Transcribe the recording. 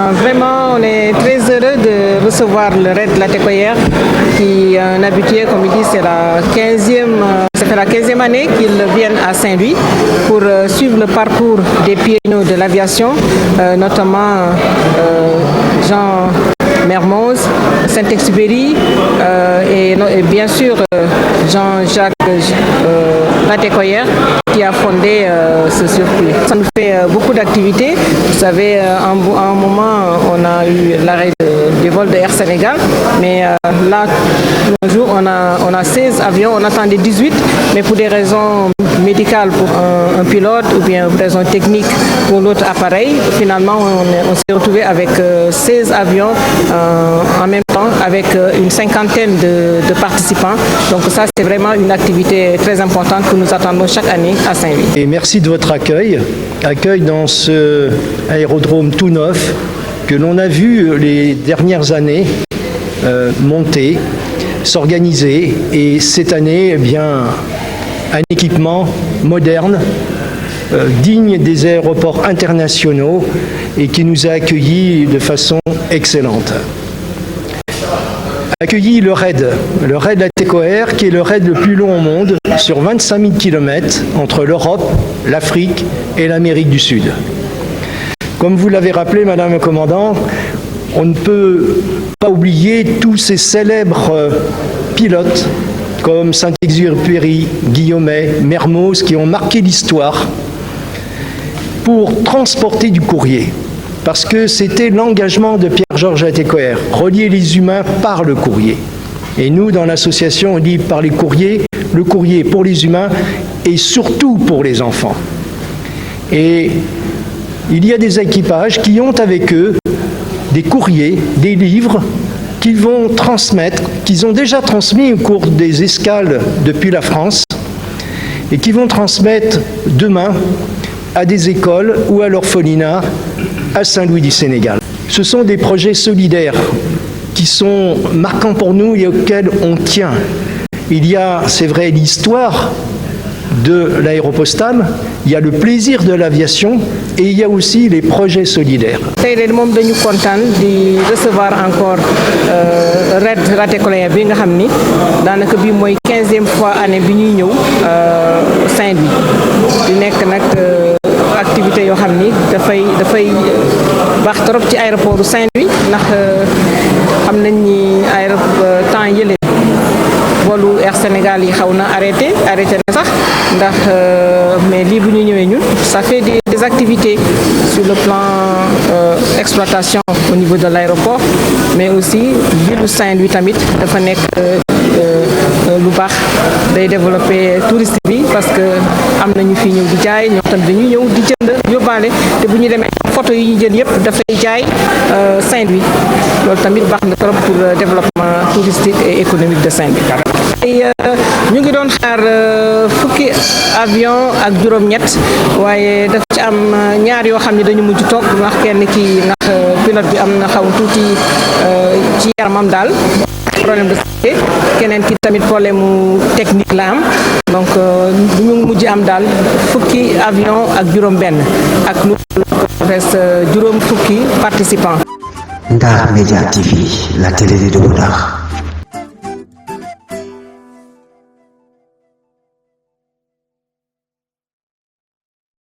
Vraiment, on est très heureux de recevoir le raid Latécoère, qui est un habitué, comme il dit, ça fait la 15e année qu'ils viennent à Saint-Louis pour suivre le parcours des pionniers de l'aviation, notamment Jean Mermoz, Saint-Exupéry et bien sûr Jean-Jacques Latécoère qui a fondé ce circuit. Ça nous fait beaucoup d'activités. Vous savez, à un moment, on a eu l'arrêt des vols de Air Sénégal, mais là, un jour, on a 16 avions, on attendait 18, mais pour des raisons médicales pour un pilote ou bien pour des raisons techniques pour l'autre appareil, finalement, on s'est retrouvé avec 16 avions en même temps, avec une cinquantaine de participants. Donc ça, c'est vraiment une activité très importante que nous attendons chaque année à Saint-Louis. Et merci de votre accueil dans ce aérodrome tout neuf que l'on a vu les dernières années monter, s'organiser, et cette année, eh bien, un équipement moderne, digne des aéroports internationaux et qui nous a accueillis de façon excellente. Accueilli le raid Latécoère, qui est le raid le plus long au monde, sur 25 000 km entre l'Europe, l'Afrique et l'Amérique du Sud. Comme vous l'avez rappelé, Madame le Commandant, on ne peut pas oublier tous ces célèbres pilotes comme Saint-Exupéry, Guillaumet, Mermoz, qui ont marqué l'histoire pour transporter du courrier. Parce que c'était l'engagement de Pierre-Georges Latécoère, relier les humains par le courrier. Et nous, dans l'association, on dit par les courriers, le courrier pour les humains et surtout pour les enfants. Et il y a des équipages qui ont avec eux des courriers, des livres qu'ils vont transmettre, qu'ils ont déjà transmis au cours des escales depuis la France et qui vont transmettre demain à des écoles ou à l'orphelinat à Saint-Louis du Sénégal. Ce sont des projets solidaires qui sont marquants pour nous et auxquels on tient. Il y a, c'est vrai, l'histoire de l'aéropostale, il y a le plaisir de l'aviation et il y a aussi les projets solidaires. Tey de moom dañu kontaan di recevoir encore raid Latécoère bi nga xam ni daanaka bii mooy 15e fois année bi ñuy ñëw Saint-Louis di nekk nag activité yoo xam ni dafay baax trop ci aéroport Saint-Louis ndax xam nañ ni temps yële volu Air Sénégal yi xaw na arrêté na sax ndax mais lii bu ñu ñëwee ñun ça fait des activités sur le plan exploitation au niveau de l'aéroport, mais aussi ville Saint-Louis tamit dafa nekk lu baax day développer tourisme bi parce que am na ñu fi ñëw di jaay ñoom tamit dañuy ñëw di jënd yóbbaale te bu ñu demee photo yi ñu jël yëpp dafay jaay Saint-Louis loolu tamit baax na trop pour développement touristique et économique de Saint-Louis. Et ñu ngi doon xaar fukki avion ak juróom-ñett waaye dafa ci am ñaar yoo xam ne dañu mujj toog ndax kenn ki ndax pilote bi am na xaw tuuti ci yaramam daal problème de santé, keneen ki tamit problème technique la am donc ñu mujj am daal fukki avion ak juróom-benn ak lu reste juróom fukki participants. Ndar Média TV, la télé de Ndar.